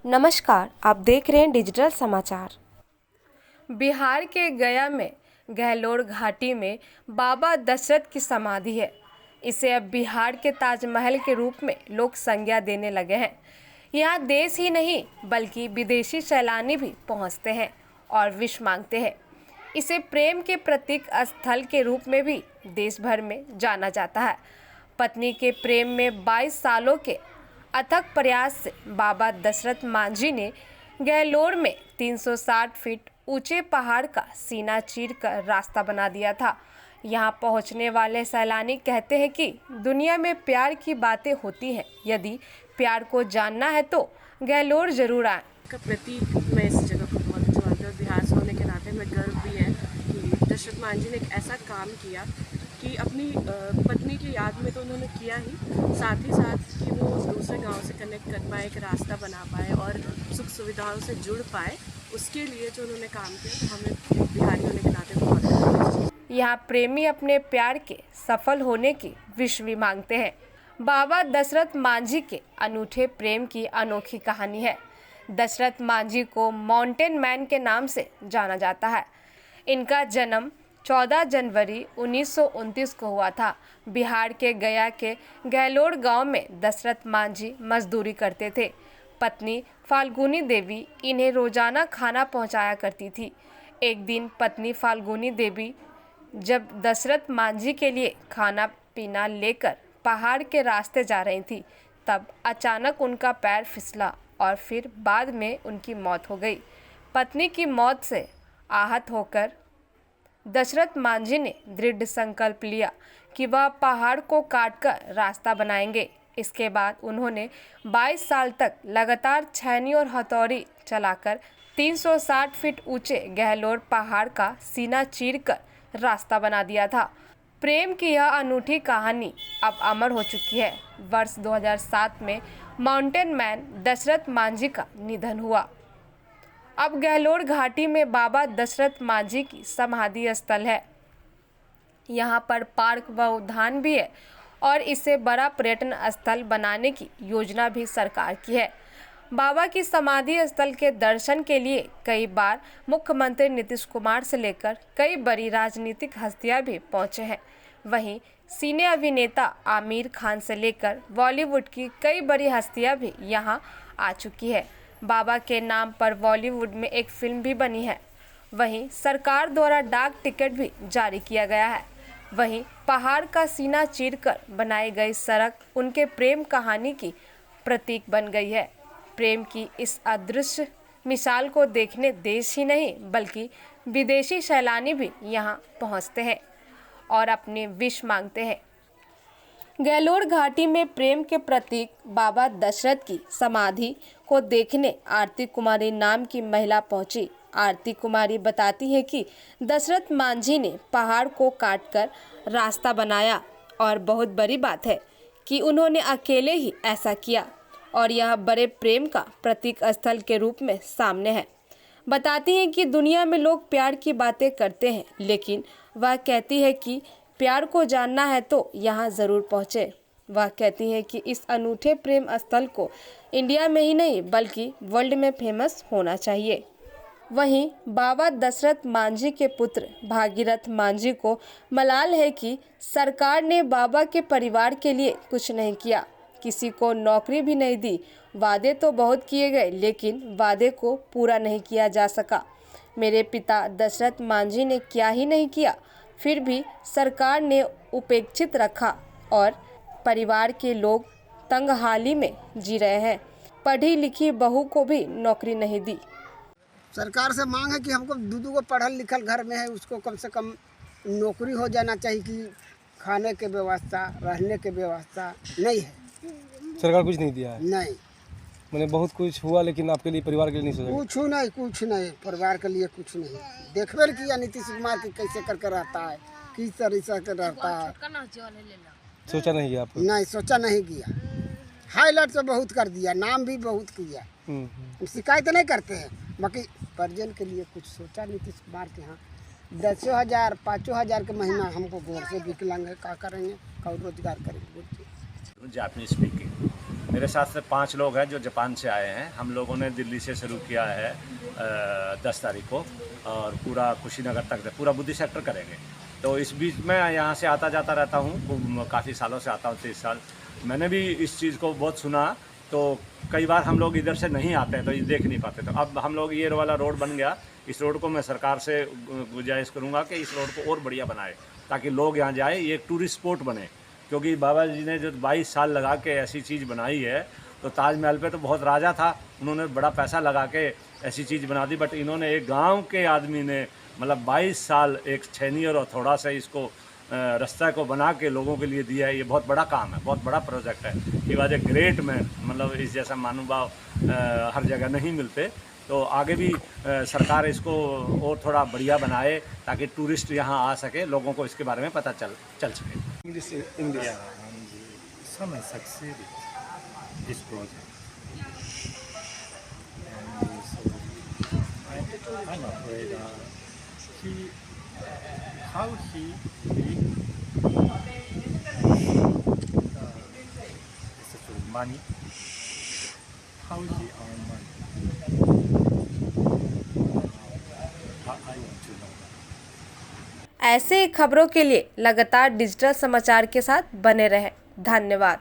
नमस्कार, आप देख रहे हैं डिजिटल समाचार। बिहार के गया में गहलोर घाटी में बाबा दशरथ की समाधि है। इसे अब बिहार के ताजमहल के रूप में लोग संज्ञा देने लगे हैं। यहाँ देश ही नहीं बल्कि विदेशी सैलानी भी पहुँचते हैं और विश मांगते हैं। इसे प्रेम के प्रतीक स्थल के रूप में भी देश भर में जाना जाता है। पत्नी के प्रेम में 22 सालों के अथक प्रयास से बाबा दशरथ मांझी ने गहलोर में 360 फीट ऊंचे पहाड़ का सीना चीर कर रास्ता बना दिया था। यहां पहुंचने वाले सैलानी कहते हैं कि दुनिया में प्यार की बातें होती हैं, यदि प्यार को जानना है तो गहलोर जरूर आएं। का प्रतीक मैं इस जगह को बहुत अच्छा मानती हूँ। बिहार से होने के नाते में गर्व भी है कि दशरथ मांझी ने एक ऐसा काम किया कि अपनी पत्नी की याद में तो उन्होंने किया ही, साथ ही साथ कि वो उस दूसरे गांव से कनेक्ट कर पाए, एक रास्ता बना पाए और सुख सुविधाओं से जुड़ पाए। उसके लिए जो उन्होंने काम किया तो हमें बिहारी होने के नाते बहुत अच्छा। यहाँ प्रेमी अपने प्यार के सफल होने की विश भी मांगते हैं। बाबा दशरथ मांझी के अनूठे प्रेम की अनोखी कहानी है। दशरथ मांझी को माउंटेन मैन के नाम से जाना जाता है। इनका जन्म 14 जनवरी 1929 को हुआ था। बिहार के गया के गहलोर गांव में दशरथ मांझी मजदूरी करते थे। पत्नी फाल्गुनी देवी इन्हें रोजाना खाना पहुंचाया करती थी। एक दिन पत्नी फाल्गुनी देवी जब दशरथ मांझी के लिए खाना पीना लेकर पहाड़ के रास्ते जा रही थी, तब अचानक उनका पैर फिसला और फिर बाद में उनकी मौत हो गई। पत्नी की मौत से आहत होकर दशरथ मांझी ने दृढ़ संकल्प लिया कि वह पहाड़ को काटकर रास्ता बनाएंगे। इसके बाद उन्होंने 22 साल तक लगातार छैनी और हथौड़ी चलाकर 360 फीट ऊंचे गहलोर पहाड़ का सीना चीरकर रास्ता बना दिया था। प्रेम की यह अनूठी कहानी अब अमर हो चुकी है। वर्ष 2007 में माउंटेन मैन दशरथ मांझी का निधन हुआ। अब गहलोर घाटी में बाबा दशरथ मांझी की समाधि स्थल है। यहाँ पर पार्क व उद्यान भी है और इसे बड़ा पर्यटन स्थल बनाने की योजना भी सरकार की है। बाबा की समाधि स्थल के दर्शन के लिए कई बार मुख्यमंत्री नीतीश कुमार से लेकर कई बड़ी राजनीतिक हस्तियां भी पहुंचे हैं। वहीं सिने अभिनेता आमिर खान से लेकर बॉलीवुड की कई बड़ी हस्तियां भी यहां आ चुकी है। बाबा के नाम पर बॉलीवुड में एक फिल्म भी बनी है। वहीं सरकार द्वारा डाक टिकट भी जारी किया गया है। वहीं पहाड़ का सीना चीरकर बनाई गई सड़क उनके प्रेम कहानी की प्रतीक बन गई है। प्रेम की इस अदृश्य मिसाल को देखने देश ही नहीं बल्कि विदेशी सैलानी भी यहाँ पहुँचते हैं और अपने विश मांगते हैं। गहलोर घाटी में प्रेम के प्रतीक बाबा दशरथ की समाधि को देखने आरती कुमारी नाम की महिला पहुंची। आरती कुमारी बताती है कि दशरथ मांझी ने पहाड़ को काटकर रास्ता बनाया और बहुत बड़ी बात है कि उन्होंने अकेले ही ऐसा किया और यह बड़े प्रेम का प्रतीक स्थल के रूप में सामने है। बताती हैं कि दुनिया में लोग प्यार की बातें करते हैं, लेकिन वह कहती है कि प्यार को जानना है तो यहाँ ज़रूर पहुँचे। वह कहती है कि इस अनूठे प्रेम स्थल को इंडिया में ही नहीं बल्कि वर्ल्ड में फेमस होना चाहिए। वहीं बाबा दशरथ मांझी के पुत्र भागीरथ मांझी को मलाल है कि सरकार ने बाबा के परिवार के लिए कुछ नहीं किया, किसी को नौकरी भी नहीं दी। वादे तो बहुत किए गए लेकिन वादे को पूरा नहीं किया जा सका। मेरे पिता दशरथ मांझी ने क्या ही नहीं किया, फिर भी सरकार ने उपेक्षित रखा और परिवार के लोग तंगहाली में जी रहे हैं। पढ़ी लिखी बहू को भी नौकरी नहीं दी। सरकार से मांग है कि हमको दूधू को पढ़ल लिखल घर में है, उसको कम से कम नौकरी हो जाना चाहिए कि खाने के व्यवस्था, रहने के व्यवस्था नहीं है। सरकार कुछ नहीं दिया है? नहीं, मैंने बहुत कुछ हुआ लेकिन आपके लिए, परिवार के लिए नहीं सोचा? कुछ नहीं, परिवार के लिए कुछ नहीं। देखबे किया नीतीश कुमार की कैसे करके रहता है, किस तरीके से रहता है। सोचा नहीं किया आपको? नहीं, सोचा नहीं किया। हाईलाइट तो बहुत कर दिया, नाम भी बहुत किया, शिकायत नहीं करते हैं, बाकी परिजन के लिए कुछ सोचा नीतीश कुमार के यहाँ 10,000 5,000 के महीना हमको घर से विकलांग है, क्या करेंगे, क्या रोजगार करेंगे? Japanese speaking. मेरे साथ से 5 लोग हैं जो जापान से आए हैं। हम लोगों ने दिल्ली से शुरू किया है 10 तारीख को और पूरा कुशीनगर तक पूरा बुद्धि सेक्टर करेंगे। तो इस बीच में यहाँ से आता जाता रहता हूँ, काफ़ी सालों से आता हूँ, 30 साल। मैंने भी इस चीज़ को बहुत सुना, तो कई बार हम लोग इधर से नहीं आते हैं तो ये देख नहीं पाते। तो अब हम लोग ये वाला रोड बन गया, इस रोड को मैं सरकार से गुजारिश करूँगा कि इस रोड को और बढ़िया बनाए ताकि लोग यहाँ जाए, ये एक टूरिस्ट स्पॉट बने। क्योंकि बाबा जी ने जो 22 साल लगा के ऐसी चीज़ बनाई है, तो ताजमहल पे तो बहुत राजा था, उन्होंने बड़ा पैसा लगा के ऐसी चीज़ बना दी, बट इन्होंने एक गांव के आदमी ने मतलब 22 साल एक छेनी और थोड़ा सा इसको रास्ता को बना के लोगों के लिए दिया है। ये बहुत बड़ा काम है, बहुत बड़ा प्रोजेक्ट है। He was a great man, मतलब इस जैसा महानुभाव हर जगह नहीं मिलते। तो आगे भी सरकार इसको और थोड़ा बढ़िया बनाए ताकि टूरिस्ट यहाँ आ सके, लोगों को इसके बारे में पता चल सके। English. Yeah, and some has succeeded this project. And so I'm afraid how he especially money, how he earn money. I want to know. ऐसे खबरों के लिए लगातार डिजिटल समाचार के साथ बने रहें। धन्यवाद।